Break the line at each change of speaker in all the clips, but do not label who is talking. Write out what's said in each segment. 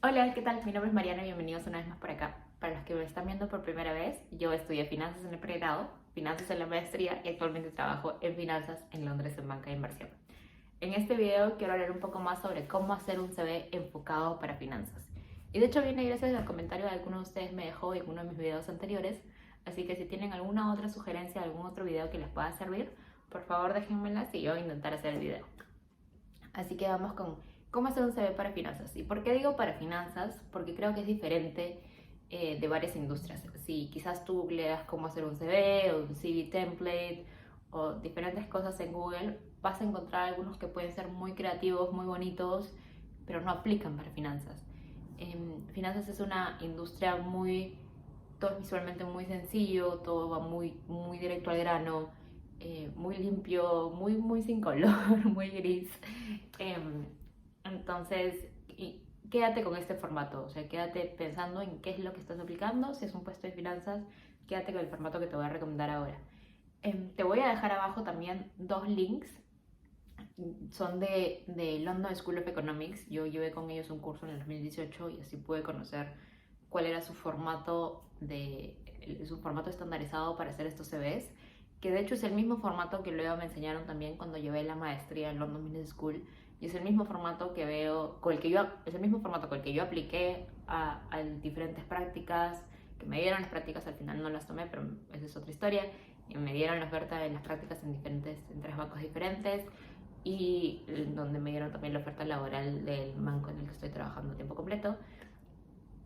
Hola, ¿qué tal? Mi nombre es Mariana y bienvenidos una vez más por acá. Para los que me están viendo por primera vez, yo estudié finanzas en el pregrado, finanzas en la maestría y actualmente trabajo en finanzas en Londres en banca de inversión. En este video quiero hablar un poco más sobre cómo hacer un CV enfocado para finanzas. Y de hecho viene gracias al comentario de alguno de ustedes me dejó en uno de mis videos anteriores, así que si tienen alguna otra sugerencia, algún otro video que les pueda servir, por favor déjenmela y yo voy a intentar hacer el video. Así que vamos con cómo hacer un CV para finanzas. ¿Y por qué digo para finanzas? Porque creo que es diferente de varias industrias. Si quizás tú googleas cómo hacer un CV o un CV template o diferentes cosas en Google, vas a encontrar algunos que pueden ser muy creativos, muy bonitos, pero no aplican para finanzas. Finanzas es una industria todo es visualmente muy sencillo, todo va muy directo al grano, muy limpio, muy sin color, muy gris. Entonces, quédate con este formato, o sea, quédate pensando en qué es lo que estás aplicando. Si es un puesto de finanzas, quédate con el formato que te voy a recomendar ahora. Te voy a dejar abajo también dos links. Son de London School of Economics. Yo llevé con ellos un curso en el 2018 y así pude conocer cuál era su formato estandarizado para hacer estos CVs, que de hecho es el mismo formato que luego me enseñaron también cuando llevé la maestría en London Business School, y es el mismo formato es el mismo formato con el que yo apliqué a diferentes prácticas que me dieron. Las prácticas al final no las tomé, pero esa es otra historia. Y me dieron la oferta de las prácticas en tres bancos diferentes, y donde me dieron también la oferta laboral del banco en el que estoy trabajando a tiempo completo,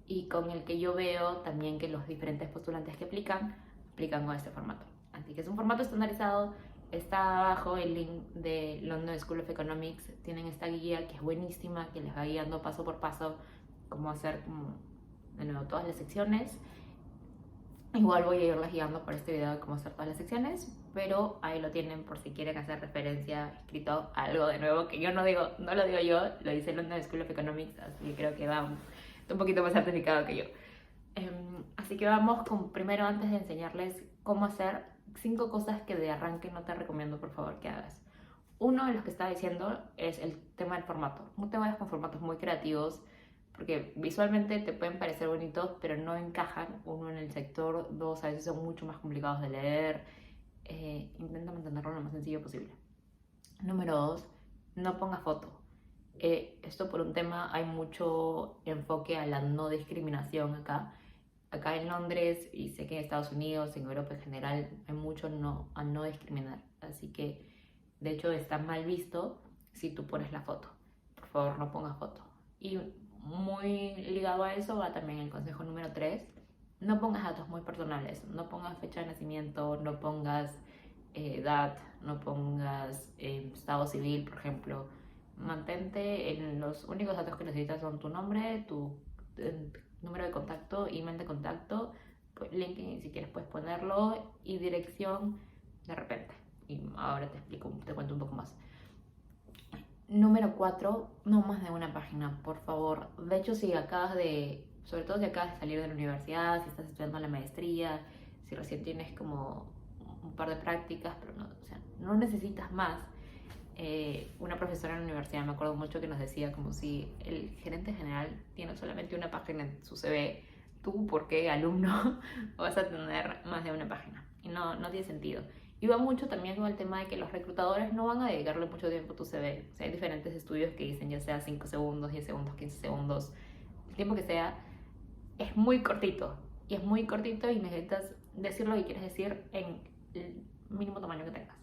y con el que yo veo también que los diferentes postulantes que aplican con este formato. Así que es un formato estandarizado. Está abajo el link de London School of Economics. Tienen esta guía que es buenísima, que les va guiando paso por paso cómo hacer de nuevo todas las secciones. Igual voy a irles guiando por este video de cómo hacer todas las secciones, pero ahí lo tienen por si quieren hacer referencia escrito a algo de nuevo que yo no lo digo yo, lo dice London School of Economics, así que creo que va un poquito más certificado que yo. Así que vamos con, primero, antes de enseñarles cómo hacer 5 cosas que de arranque no te recomiendo por favor que hagas. Uno de los que estaba diciendo es el tema del formato. No te vayas con formatos muy creativos, porque visualmente te pueden parecer bonitos, pero no encajan. Uno, en el sector; dos, a veces son mucho más complicados de leer. Intenta mantenerlo lo más sencillo posible. Número dos, no pongas foto. Esto por un tema, hay mucho enfoque a la no discriminación acá en Londres, y sé que en Estados Unidos, en Europa en general, hay mucho a no discriminar. Así que, de hecho, está mal visto si tú pones la foto. Por favor, no pongas foto. Y muy ligado a eso va también el consejo número 3. No pongas datos muy personales. No pongas fecha de nacimiento, no pongas edad, no pongas estado civil, por ejemplo. Mantente en los únicos datos que necesitas: son tu nombre, tu número de contacto, email de contacto, LinkedIn si quieres puedes ponerlo, y dirección de repente. Y ahora te cuento un poco más. Número 4, no más de una página, por favor. De hecho, sobre todo si acabas de salir de la universidad, si estás estudiando la maestría, si recién tienes como un par de prácticas, pero no, o sea, no necesitas más. Una profesora en la universidad, me acuerdo mucho, que nos decía como si el gerente general tiene solamente una página en su CV, tú, ¿por qué, alumno, vas a tener más de una página? Y no tiene sentido. Y va mucho también con el tema de que los reclutadores no van a dedicarle mucho tiempo a tu CV. O sea, hay diferentes estudios que dicen ya sea 5 segundos, 10 segundos, 15 segundos, el tiempo que sea, es muy cortito. Y es muy cortito y necesitas decir lo que quieres decir en el mínimo tamaño que tengas.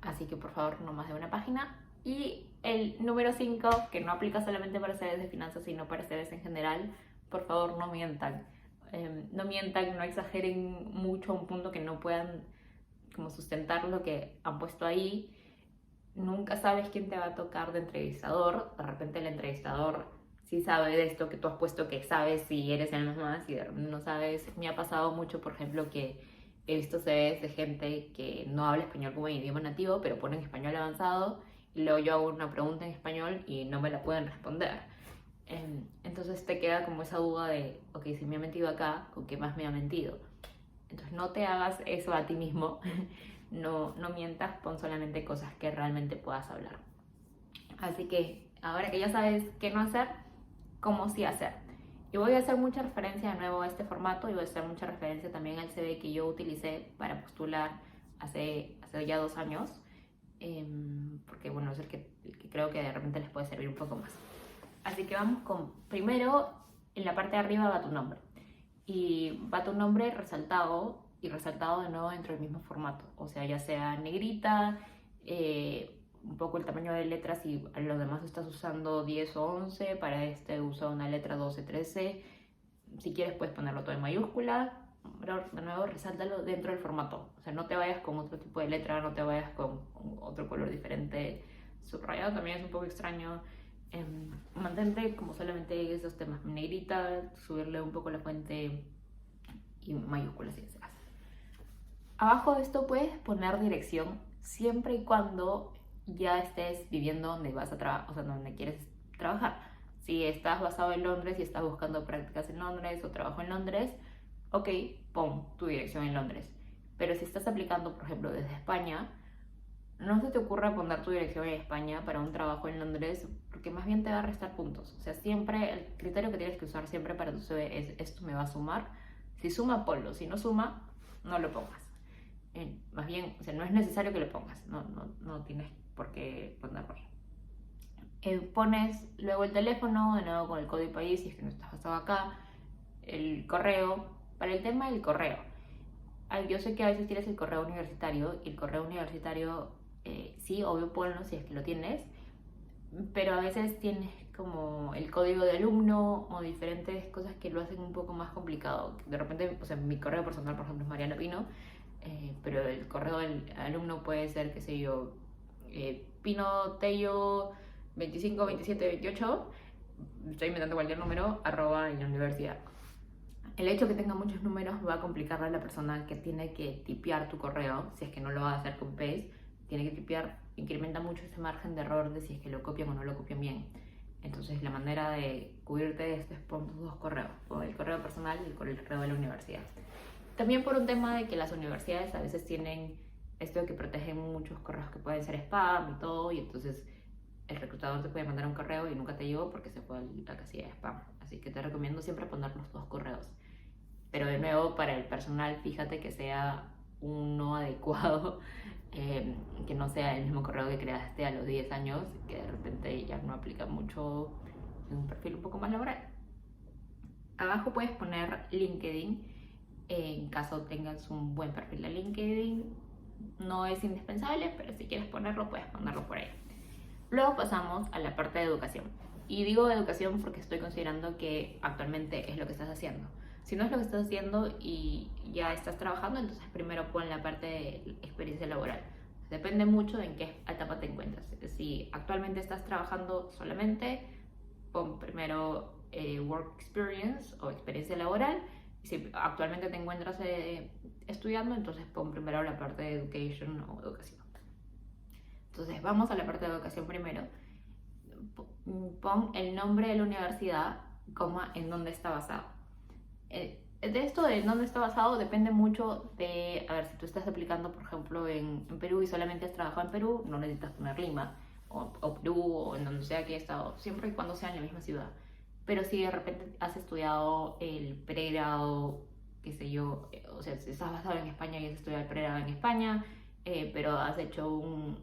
Así que por favor, no más de una página. Y el número 5, que no aplica solamente para CVs de finanzas, sino para CVs en general: por favor, no mientan. No mientan, no exageren mucho a un punto que no puedan como sustentar lo que han puesto ahí. Nunca sabes quién te va a tocar de entrevistador. De repente el entrevistador sí sabe de esto que tú has puesto que sabes, si eres el más, y de repente no sabes. Me ha pasado mucho, por ejemplo, que he visto CVs de gente que no habla español como idioma nativo, pero ponen español avanzado, y luego yo hago una pregunta en español y no me la pueden responder. Entonces te queda como esa duda de, ok, si me ha mentido acá, ¿con qué más me ha mentido? Entonces no te hagas eso a ti mismo. No mientas, pon solamente cosas que realmente puedas hablar. Así que ahora que ya sabes qué no hacer, cómo sí hacer. Y voy a hacer mucha referencia de nuevo a este formato y voy a hacer mucha referencia también al CV que yo utilicé para postular hace ya 2 años, porque bueno, es el que creo que de repente les puede servir un poco más. Así que vamos con, primero, en la parte de arriba va tu nombre. Y va tu nombre resaltado y resaltado de nuevo dentro del mismo formato. O sea, ya sea negrita, un poco el tamaño de letras, si a los demás estás usando 10 o 11, para este usa una letra 12, 13. Si quieres puedes ponerlo todo en mayúscula, pero de nuevo resáltalo dentro del formato. O sea, no te vayas con otro tipo de letra, no te vayas con otro color diferente. Subrayado también es un poco extraño. Mantente como solamente esos temas, negrita, subirle un poco la fuente y mayúsculas si deseas. Abajo de esto puedes poner dirección siempre y cuando ya estés viviendo donde vas a trabajar, o sea, donde quieres trabajar. Si estás basado en Londres y estás buscando prácticas en Londres o trabajo en Londres, ok, pon tu dirección en Londres. Pero si estás aplicando, por ejemplo, desde España, no se te ocurra poner tu dirección en España para un trabajo en Londres, porque más bien te va a restar puntos. O sea, siempre el criterio que tienes que usar siempre para tu CV es: esto me va a sumar. Si suma, ponlo. Si no suma, no lo pongas. Más bien, o sea, no es necesario que lo pongas. No tienes por qué ponerlo. Pones luego el teléfono, de nuevo con el código país, si es que no estás basado acá. El correo. Para el tema del correo, yo sé que a veces tienes el correo universitario, y el correo universitario, sí, obvio ponlo si es que lo tienes, pero a veces tienes como el código de alumno o diferentes cosas que lo hacen un poco más complicado. De repente, o sea, mi correo personal, por ejemplo, es Mariana Pino, pero el correo del alumno puede ser, qué sé yo, Pino Tello 25, 27, 28, estoy inventando cualquier número, @ en la universidad. El hecho de que tenga muchos números va a complicarle a la persona que tiene que tipear tu correo, si es que no lo va a hacer con paste, tiene que tipear, incrementa mucho ese margen de error de si es que lo copian o no lo copian bien. Entonces la manera de cubrirte de esto es pon tus 2 correos, pon el correo personal y el correo de la universidad. También por un tema de que las universidades a veces tienen esto de que protegen muchos correos que pueden ser spam y todo, y entonces el reclutador te puede mandar un correo y nunca te llegó porque se fue a la casilla de spam. Así que te recomiendo siempre poner los 2 correos. Pero de nuevo, para el personal, fíjate que sea uno adecuado, que no sea el mismo correo que creaste a los 10 años, que de repente ya no aplica mucho en un perfil un poco más laboral. Abajo puedes poner LinkedIn, en caso tengas un buen perfil de LinkedIn. No es indispensable, pero si quieres ponerlo, puedes ponerlo por ahí. Luego pasamos a la parte de educación. Y digo educación porque estoy considerando que actualmente es lo que estás haciendo. Si no es lo que estás haciendo y ya estás trabajando, entonces primero pon la parte de experiencia laboral. Depende mucho de en qué etapa te encuentras. Si actualmente estás trabajando solamente, pon primero work experience o experiencia laboral. Si actualmente te encuentras estudiando, entonces pon primero la parte de education o educación. Entonces vamos a la parte de educación primero. Pon el nombre de la universidad, en dónde está basado. De esto de dónde está basado depende mucho de, a ver, si tú estás aplicando, por ejemplo, en Perú y solamente has trabajado en Perú, no necesitas poner Lima o Perú o en donde sea que hayas estado, siempre y cuando sea en la misma ciudad. Pero si de repente has estudiado el pregrado, qué sé yo, o sea, si estás basado en España y has estudiado el pregrado en España, pero has hecho un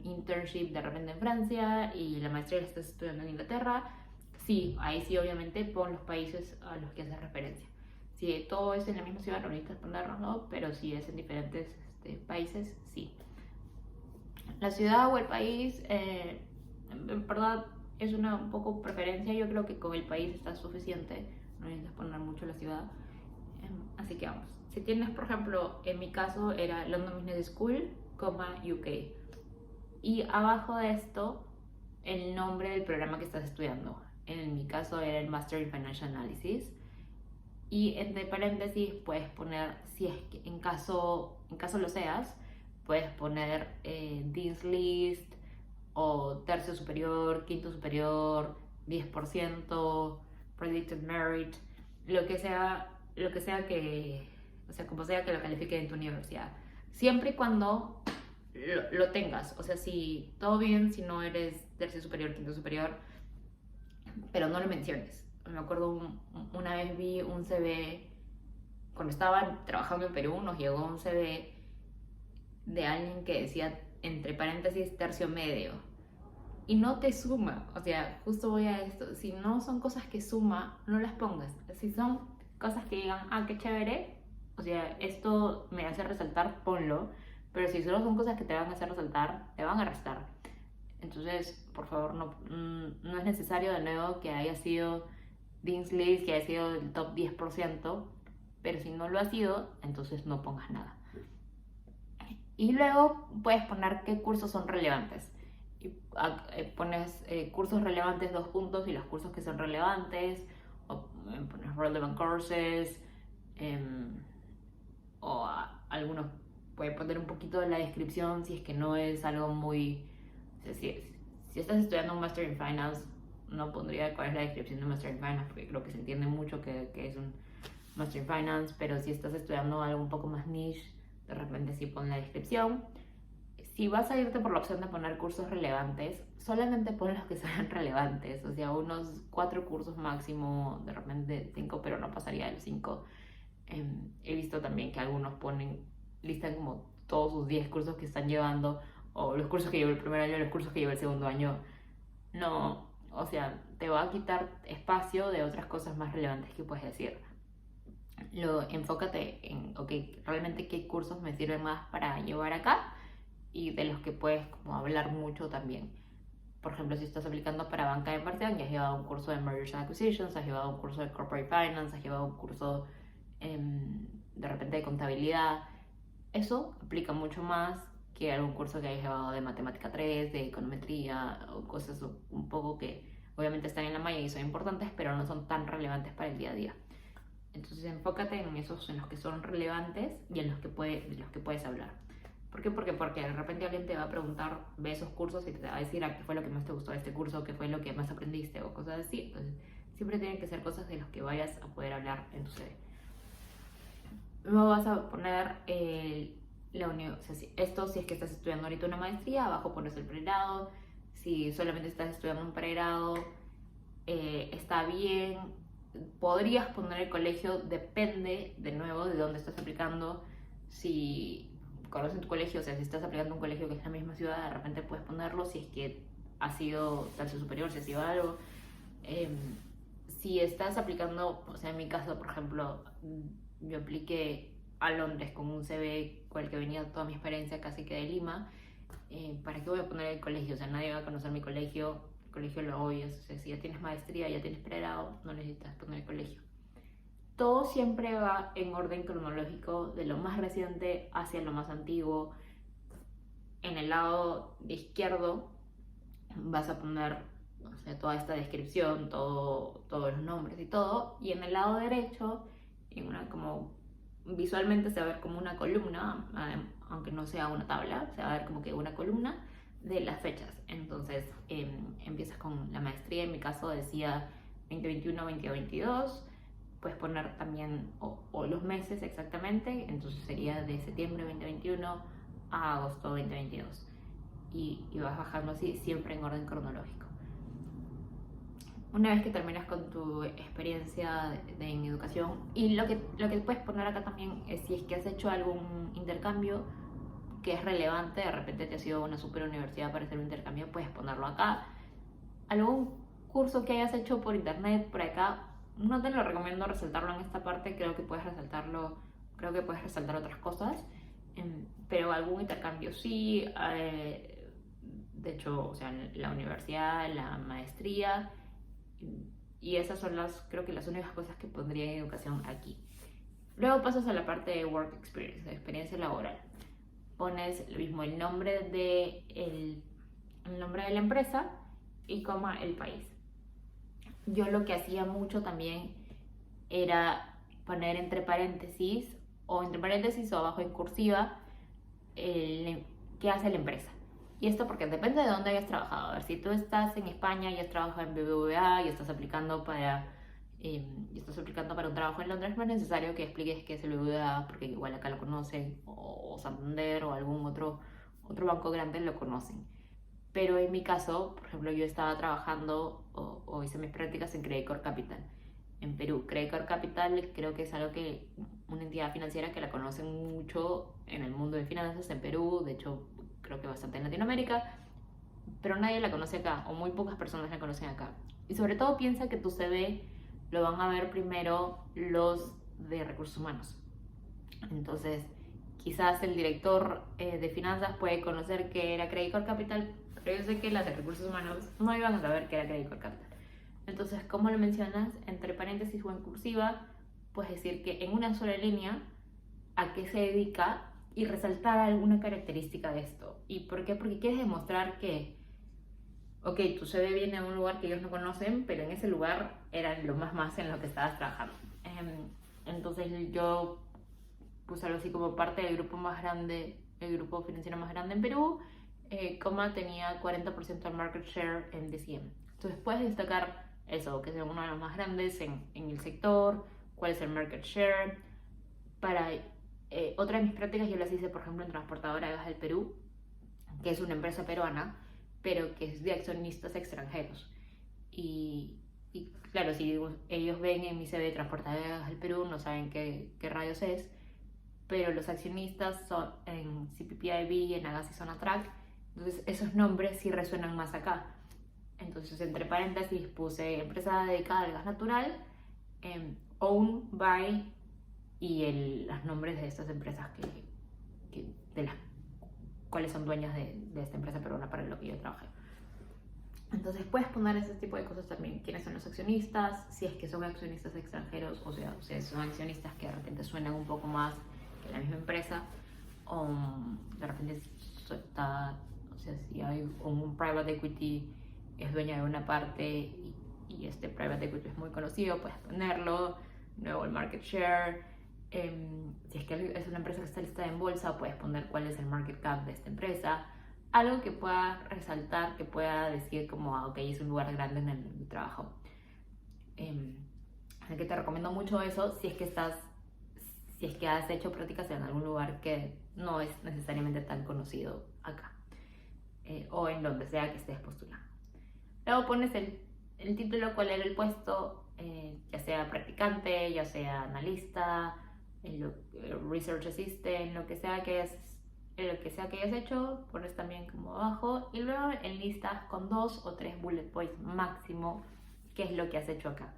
internship de repente en Francia y la maestría la estás estudiando en Inglaterra, sí, ahí sí obviamente pon los países a los que haces referencia. Si todo es en la misma ciudad no necesitas ponerlo, ¿no? Pero si es en diferentes países, sí. La ciudad o el país, en verdad es un poco preferencia. Yo creo que con el país está suficiente, no necesitas poner mucho la ciudad. Así que vamos. Si tienes, por ejemplo, en mi caso era London Business School, UK. Y abajo de esto, el nombre del programa que estás estudiando. En mi caso era el Master in Financial Analysis. Y entre paréntesis puedes poner, si es que en caso lo seas, puedes poner Dean's List o tercio superior, quinto superior, 10%, Predicted Merit, lo que sea que, o sea, como sea que lo califique en tu universidad. Siempre y cuando lo tengas, o sea, si todo bien, si no eres tercio superior, quinto superior, pero no lo menciones. Me acuerdo una vez vi un CV, cuando estaba trabajando en Perú, nos llegó un CV de alguien que decía, entre paréntesis, tercio medio. Y no te suma, o sea, justo voy a esto, si no son cosas que suma, no las pongas. Si son cosas que digan, ah, qué chévere, o sea, esto me hace resaltar, ponlo. Pero si solo son cosas que te van a hacer resaltar, te van a restar. Entonces, por favor, no es necesario de nuevo que haya sido Dean's List, que haya sido el top 10%, pero si no lo ha sido, entonces no pongas nada. Y luego puedes poner qué cursos son relevantes. Y pones cursos relevantes 2 puntos y los cursos que son relevantes, o pones relevant courses, o algunos puede poner un poquito de la descripción si es que no es algo muy... O sea, si estás estudiando un Master in Finance, no pondría cuál es la descripción de Master in Finance, porque creo que se entiende mucho que es un Master in Finance, pero si estás estudiando algo un poco más niche, de repente sí pon la descripción. Si vas a irte por la opción de poner cursos relevantes, solamente pon los que sean relevantes, o sea, unos 4 cursos máximo, de repente 5, pero no pasaría de los 5. He visto también que algunos listan como todos sus 10 cursos que están llevando, o los cursos que llevo el primer año, los cursos que llevo el segundo año. No, o sea, te va a quitar espacio de otras cosas más relevantes que puedes decir. Enfócate en, ok, realmente qué cursos me sirven más para llevar acá y de los que puedes como hablar mucho también. Por ejemplo, si estás aplicando para banca de inversión, ya has llevado un curso de Mergers and Acquisitions, has llevado un curso de Corporate Finance, has llevado un curso de repente de contabilidad. Eso aplica mucho más que algún curso que hayas llevado de matemática 3, de econometría o cosas un poco que obviamente están en la malla y son importantes, pero no son tan relevantes para el día a día. Entonces enfócate en esos en los que son relevantes y en de los que puedes hablar. ¿Por qué? Porque de repente alguien te va a preguntar, ve esos cursos y te va a decir qué fue lo que más te gustó de este curso, qué fue lo que más aprendiste o cosas así. Entonces siempre tienen que ser cosas de las que vayas a poder hablar en tu CV. Luego vas a poner la universidad. O sea, esto si es que estás estudiando ahorita una maestría, abajo pones el pregrado. Si solamente estás estudiando un pregrado, está bien. Podrías poner el colegio, depende de nuevo de dónde estás aplicando. Si conoces tu colegio, o sea, si estás aplicando un colegio que es la misma ciudad, de repente puedes ponerlo. Si es que ha sido tercio superior, si ha sido algo. Si estás aplicando, o sea, en mi caso, por ejemplo, yo apliqué a Londres con un CV con el que venía toda mi experiencia casi que de Lima. ¿Para qué voy a poner el colegio? O sea, nadie va a conocer mi colegio. El colegio lo oyes. O sea, si ya tienes maestría, ya tienes pregrado, no necesitas poner el colegio. Todo siempre va en orden cronológico, de lo más reciente hacia lo más antiguo. En el lado de izquierdo vas a poner, o sea, toda esta descripción, todos los nombres y todo. Y en el lado derecho, como visualmente se va a ver como una columna, aunque no sea una tabla, se va a ver como que una columna de las fechas. Entonces empiezas con la maestría, en mi caso decía 2021-2022, puedes poner también o los meses exactamente, entonces sería de septiembre 2021 a agosto 2022. Y vas bajando así, siempre en orden cronológico. Una vez que terminas con tu experiencia en educación, y lo que puedes poner acá también es si es que has hecho algún intercambio que es relevante, de repente te has ido a una super universidad para hacer un intercambio, puedes ponerlo acá. Algún curso que hayas hecho por internet, por acá, no te lo recomiendo resaltarlo en esta parte, creo que puedes resaltar otras cosas, pero algún intercambio sí, de hecho, o sea, la universidad, la maestría, y esas son creo que las únicas cosas que pondría en educación aquí. Luego pasas a la parte de work experience, de experiencia laboral. Pones lo mismo, el nombre de la empresa y coma el país. Yo lo que hacía mucho también era poner entre paréntesis o abajo en cursiva qué hace la empresa. Y esto porque depende de dónde hayas trabajado. A ver, si tú estás en España y has trabajado en BBVA y estás aplicando para un trabajo en Londres, no es necesario que expliques qué es el BBVA, porque igual acá lo conocen, o Santander o algún otro banco grande lo conocen. Pero en mi caso, por ejemplo, yo estaba trabajando o hice mis prácticas en Credit Corp Capital en Perú. Credit Corp Capital creo que es algo que, una entidad financiera que la conocen mucho en el mundo de finanzas en Perú, de hecho creo que bastante en Latinoamérica, pero nadie la conoce acá, o muy pocas personas la conocen acá. Y sobre todo piensa que tu CV lo van a ver primero los de recursos humanos. Entonces, quizás el director de finanzas puede conocer que era Credit Corp Capital, pero yo sé que las de recursos humanos no iban a saber que era Credit Corp Capital. Entonces, ¿cómo lo mencionas? Entre paréntesis o en cursiva, puedes decir que en una sola línea a qué se dedica y resaltar alguna característica de esto. ¿Y por qué? Porque quieres demostrar que, ok, tu CV viene de un lugar que ellos no conocen, pero en ese lugar era lo más en lo que estabas trabajando. Entonces yo puse algo así como parte del grupo más grande, el grupo financiero más grande en Perú, Coma tenía 40% del market share en DCM. Entonces puedes destacar eso, que sea uno de los más grandes en el sector, cuál es el market share. Para otra de mis prácticas yo las hice, por ejemplo, en Transportadora de Gas del Perú, que es una empresa peruana, pero que es de accionistas extranjeros. Y claro, si ellos ven en mi CV Transportadora de Gas del Perú, no saben qué rayos es, pero los accionistas son en CPPIB, en Agas y Sonatrach, entonces esos nombres sí resuenan más acá. Entonces, entre paréntesis puse empresa dedicada al gas natural, owned by, y los nombres de estas empresas de las cuáles son dueñas de esta empresa peruana para lo que yo trabajé. Entonces puedes poner ese tipo de cosas también, quiénes son los accionistas, si es que son accionistas extranjeros, o sea son accionistas que de repente suenan un poco más que la misma empresa, o de repente está, o sea, si hay un private equity es dueña de una parte y este private equity es muy conocido, puedes ponerlo. Luego el market share, si es que es una empresa que está listada en bolsa, puedes poner cuál es el market cap de esta empresa, algo que pueda resaltar, que pueda decir como, ok, es un lugar grande en el trabajo. Así que te recomiendo mucho eso si es que has hecho prácticas en algún lugar que no es necesariamente tan conocido acá, o en donde sea que estés postulando. Luego pones el título, cuál era el puesto, ya sea practicante, ya sea analista, research assistant, lo que sea que hayas hecho, pones también como abajo, y luego enlistas con 2 o 3 bullet points máximo qué es lo que has hecho acá.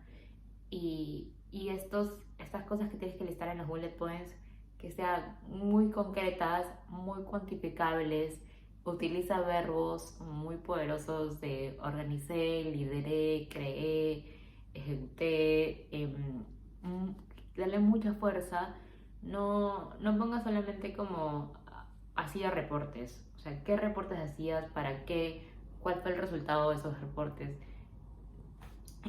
Y estas cosas que tienes que listar en los bullet points, que sean muy concretas, muy cuantificables. Utiliza verbos muy poderosos de organicé, lideré, creé, ejecuté. Dale mucha fuerza. No pongas solamente como hacía reportes. O sea, ¿qué reportes hacías? ¿Para qué? ¿Cuál fue el resultado de esos reportes?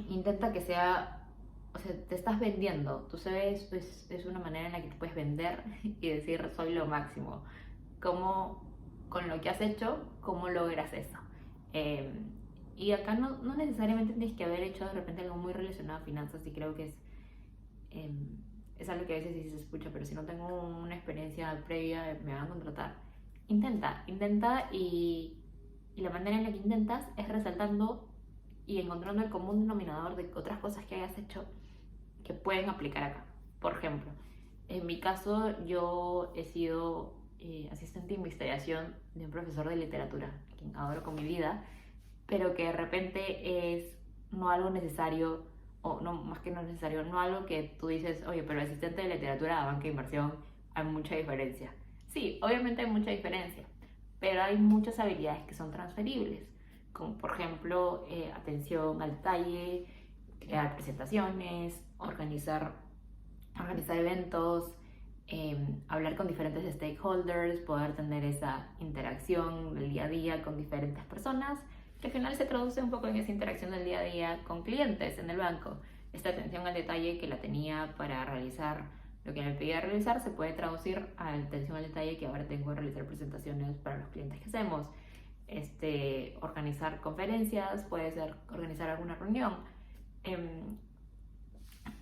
Intenta que sea, o sea, te estás vendiendo. Tu CV es una manera en la que te puedes vender y decir soy lo máximo. ¿Cómo, con lo que has hecho, cómo logras eso? Y acá no necesariamente tienes que haber hecho de repente algo muy relacionado a finanzas, y creo que es algo que a veces sí se escucha, pero si no tengo una experiencia previa me van a contratar. Intenta y la manera en la que intentas es resaltando y encontrando el común denominador de otras cosas que hayas hecho que pueden aplicar acá. Por ejemplo, en mi caso yo he sido asistente de investigación de un profesor de literatura, a quien adoro con mi vida, pero que de repente es no algo necesario, o no, más que no necesario, no algo que tú dices, oye, pero asistente de literatura a banca de inversión, hay mucha diferencia. Sí, obviamente hay mucha diferencia, pero hay muchas habilidades que son transferibles, como por ejemplo atención al detalle, crear presentaciones, organizar eventos, hablar con diferentes stakeholders, poder tener esa interacción del día a día con diferentes personas, que al final se traduce un poco en esa interacción del día a día con clientes en el banco. Esta atención al detalle que la tenía para realizar lo que me pedía realizar se puede traducir a la atención al detalle que ahora tengo que realizar presentaciones para los clientes que hacemos. Organizar conferencias, puede ser organizar alguna reunión.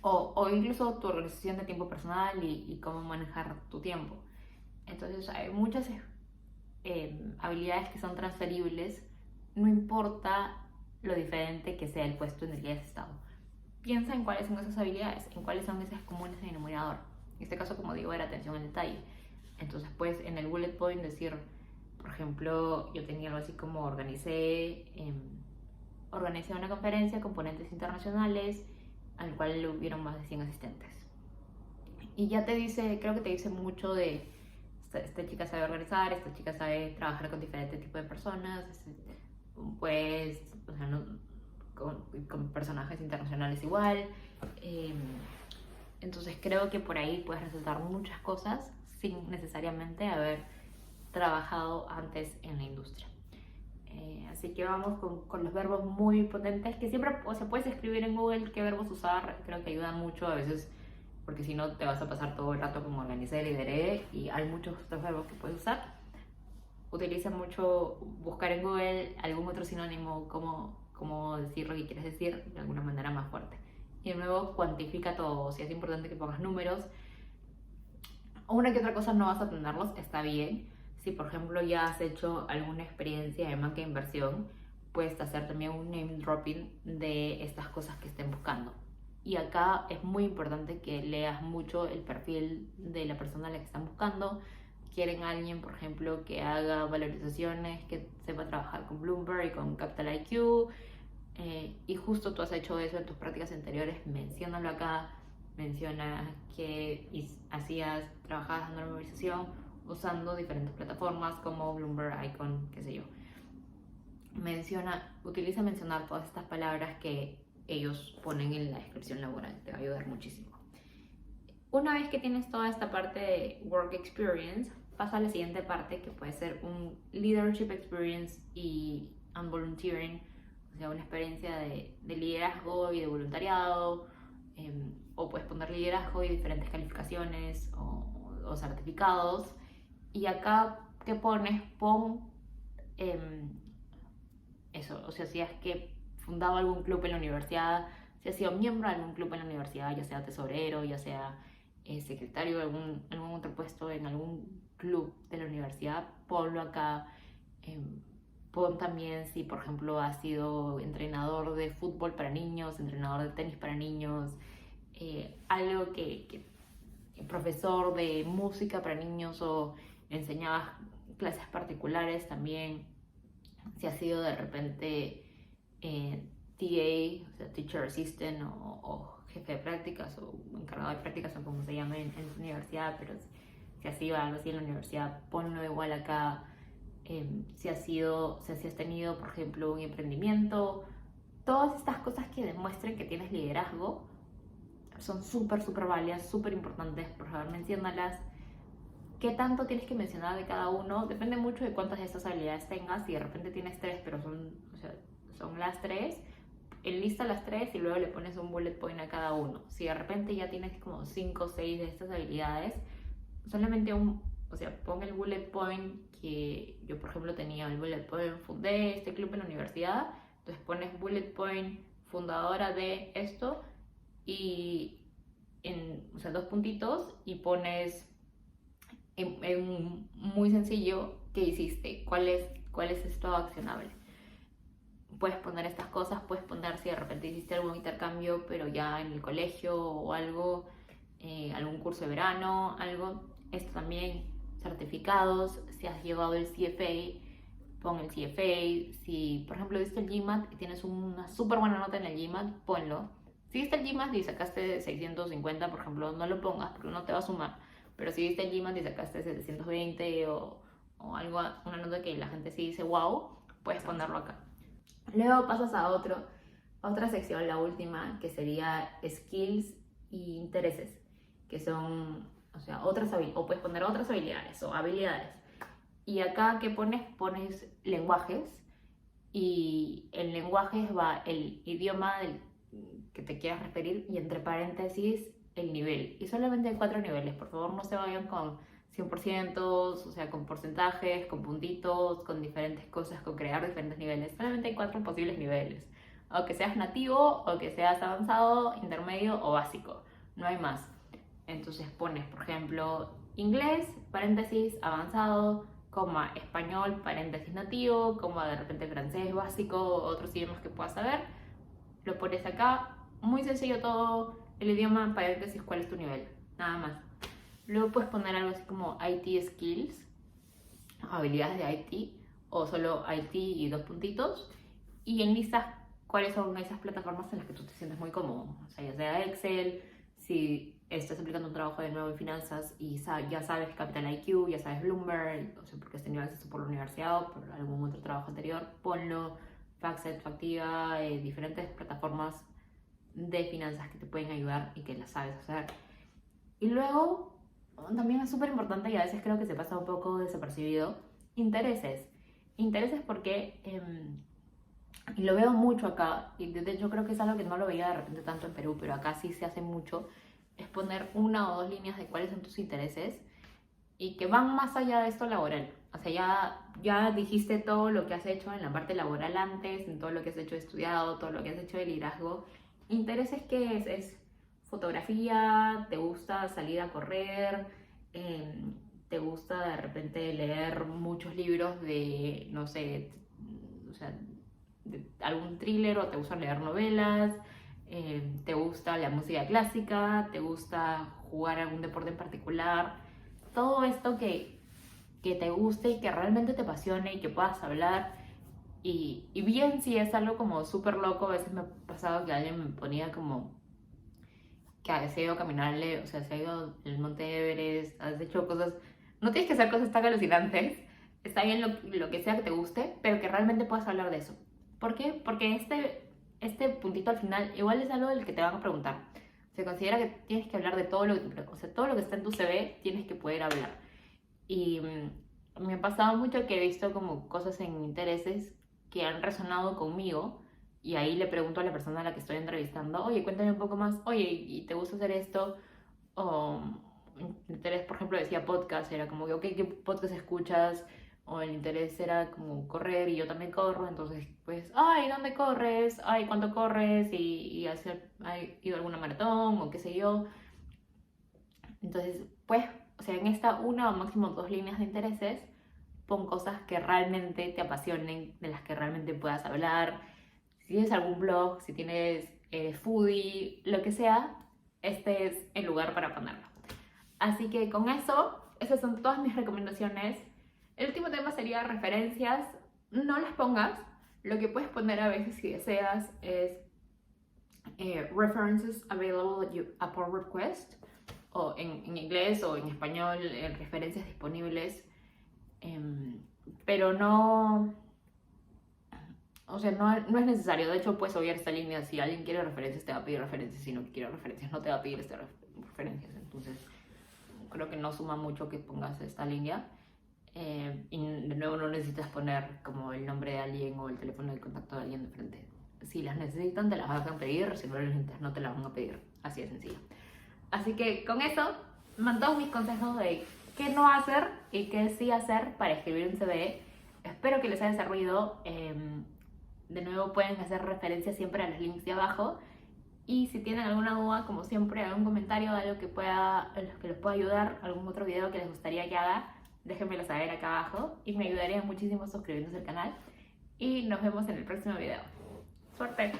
O incluso tu organización de tiempo personal y cómo manejar tu tiempo. Entonces hay muchas habilidades que son transferibles, no importa lo diferente que sea el puesto en el que hayas estado. Piensa en cuáles son esas habilidades, en cuáles son esas comunes denominador. En este caso, como digo, era atención al detalle. Entonces, pues en el bullet point decir, por ejemplo, yo tenía algo así como organicé una conferencia con ponentes internacionales al cual hubieron más de 100 asistentes. Y ya te dice, creo que te dice mucho de esta chica sabe organizar, esta chica sabe trabajar con diferentes tipos de personas, pues, o sea, no, con personajes internacionales igual. Entonces creo que por ahí puedes resaltar muchas cosas sin necesariamente haber trabajado antes en la industria. Así que vamos con los verbos muy potentes, que siempre, o sea, puedes escribir en Google qué verbos usar, creo que ayuda mucho a veces, porque si no te vas a pasar todo el rato como organicé, lideré, y hay muchos otros verbos que puedes usar. Utiliza mucho buscar en Google algún otro sinónimo, como decir lo que quieres decir de alguna manera más fuerte. Y de nuevo, cuantifica todo. Si es importante que pongas números, una que otra cosa no vas a tenerlos, está bien. Si por ejemplo ya has hecho alguna experiencia de banca de inversión, puedes hacer también un name dropping de estas cosas que estén buscando. Y acá es muy importante que leas mucho el perfil de la persona a la que están buscando. Quieren a alguien, por ejemplo, que haga valorizaciones, que sepa trabajar con Bloomberg y con Capital IQ. Y justo tú has hecho eso en tus prácticas anteriores, menciónalo acá. Menciona que trabajabas en una valorización usando diferentes plataformas como Bloomberg, Icon, qué sé yo. Utiliza mencionar todas estas palabras que ellos ponen en la descripción laboral, te va a ayudar muchísimo. Una vez que tienes toda esta parte de work experience, pasa a la siguiente parte, que puede ser un leadership experience y un volunteering, o sea, una experiencia de liderazgo y de voluntariado, o puedes poner liderazgo y diferentes calificaciones o certificados. Y acá, ¿qué pones? Pon eso, o sea, si has que fundado algún club en la universidad, si has sido miembro de algún club en la universidad, ya sea tesorero, ya sea secretario de algún otro puesto en algún club de la universidad, ponlo acá. Pon también si, por ejemplo, has sido entrenador de fútbol para niños, entrenador de tenis para niños, algo que profesor de música para niños o enseñabas clases particulares también. Si has sido de repente TA, o sea, Teacher Assistant o jefe de prácticas o encargado de prácticas o como se llame en tu universidad, pero si has sido algo así en la universidad, ponlo igual acá. Si has tenido, por ejemplo, un emprendimiento, todas estas cosas que demuestren que tienes liderazgo son súper válidas, súper importantes, por favor, menciónalas. ¿Qué tanto tienes que mencionar de cada uno? Depende mucho de cuántas de estas habilidades tengas. Si de repente tienes 3, pero son las 3, enlista las 3 y luego le pones un bullet point a cada uno. Si de repente ya tienes como 5 o 6 de estas habilidades, solamente pon el bullet point que yo, por ejemplo, tenía el bullet point, fundé este club en la universidad, entonces pones bullet point, fundadora de esto, y 2 puntitos, y pones muy sencillo qué hiciste, cuál es esto accionable. Puedes poner estas cosas, puedes poner si de repente hiciste algún intercambio, pero ya en el colegio o algo, algún curso de verano, algo. Esto también, certificados, si has llevado el CFA, pon el CFA. Si, por ejemplo, diste el GMAT y tienes una súper buena nota en el GMAT, ponlo. Si diste el GMAT y sacaste 650, por ejemplo, no lo pongas porque no te va a sumar. Pero si diste el GMAT y sacaste 720 o algo, una nota que la gente sí dice wow, puedes ponerlo acá. Luego pasas a otra sección, la última, que sería skills y intereses, que son, o puedes poner otras habilidades o habilidades. Y acá, ¿qué pones? Pones lenguajes, y en lenguajes va el idioma del que te quieras referir y entre paréntesis el nivel. Y solamente hay 4 niveles, por favor no se vayan con 100%, o sea, con porcentajes, con puntitos, con diferentes cosas, con crear diferentes niveles. Solamente hay 4 posibles niveles. O que seas nativo, o que seas avanzado, intermedio o básico. No hay más. Entonces pones, por ejemplo, inglés, paréntesis, avanzado, coma español, paréntesis nativo, coma de repente francés básico, otros idiomas que puedas saber. Lo pones acá, muy sencillo todo, el idioma, paréntesis, cuál es tu nivel, nada más. Luego puedes poner algo así como IT skills, habilidades de IT, o solo IT y 2 puntitos, y enlistas cuáles son esas plataformas en las que tú te sientes muy cómodo. O sea, ya sea Excel, si estás aplicando un trabajo de nuevo en finanzas y ya sabes Capital IQ, ya sabes Bloomberg, o sea, porque has tenido acceso por la universidad o por algún otro trabajo anterior, ponlo. FactSet, Factiva, diferentes plataformas de finanzas que te pueden ayudar y que las sabes hacer. Y luego, también es súper importante y a veces creo que se pasa un poco desapercibido, intereses. Intereses porque, y lo veo mucho acá, y de hecho creo que es algo que no lo veía de repente tanto en Perú, pero acá sí se hace mucho, es poner 1 o 2 líneas de cuáles son tus intereses y que van más allá de esto laboral. O sea, ya dijiste todo lo que has hecho en la parte laboral antes, en todo lo que has hecho de estudiado, todo lo que has hecho de liderazgo. ¿Intereses qué es? Es fotografía, te gusta salir a correr, te gusta de repente leer muchos libros de, no sé, o sea, de algún thriller, o te gusta leer novelas, te gusta la música clásica, te gusta jugar algún deporte en particular. Todo esto que te guste y que realmente te apasione y que puedas hablar. Y bien, si es algo como súper loco, a veces me ha pasado que alguien me ponía como que se ha ido a caminarle, o sea, se ha ido el Monte Everest, has hecho cosas, no tienes que hacer cosas tan alucinantes, está bien lo que sea que te guste, pero que realmente puedas hablar de eso. ¿Por qué? Porque este puntito al final igual es algo del que te van a preguntar. Se considera que tienes que hablar de todo lo que, o sea, todo lo que está en tu CV tienes que poder hablar. Y me ha pasado mucho que he visto como cosas en intereses que han resonado conmigo, y ahí le pregunto a la persona a la que estoy entrevistando, oye, cuéntame un poco más, oye, ¿y te gusta hacer esto? O interés, por ejemplo, decía podcast, era como que, ok, ¿qué podcast escuchas? O el interés era como correr, y yo también corro, entonces pues, ay, ¿dónde corres? Ay, ¿cuánto corres? Y hacer, ¿hay ido a alguna maratón o qué sé yo? Entonces, pues, o sea, en esta 1 o máximo 2 líneas de intereses, pon cosas que realmente te apasionen, de las que realmente puedas hablar. Si tienes algún blog, si tienes foodie, lo que sea, este es el lugar para ponerlo. Así que con eso, esas son todas mis recomendaciones. El último tema sería referencias. No las pongas. Lo que puedes poner a veces si deseas es references available upon request, o en inglés o en español, referencias disponibles, pero no, o sea, no es necesario. De hecho, puedes obviar esta línea. Si alguien quiere referencias, te va a pedir referencias. Si no quiere referencias, no te va a pedir estas referencias. Entonces, creo que no suma mucho que pongas esta línea. Y de nuevo, no necesitas poner como el nombre de alguien o el teléfono de contacto de alguien de frente. Si las necesitan, te las van a pedir. Si no las necesitas, no te las van a pedir. Así de sencillo. Así que con eso, van todos mis consejos de qué no hacer y qué sí hacer para escribir un CV. Espero que les haya servido. De nuevo, pueden hacer referencia siempre a los links de abajo. Y si tienen alguna duda, como siempre, algún comentario, algo que les pueda ayudar, algún otro video que les gustaría que haga, déjenmelo saber acá abajo. Y me ayudaría muchísimo suscribiéndose al canal. Y nos vemos en el próximo video. ¡Suerte!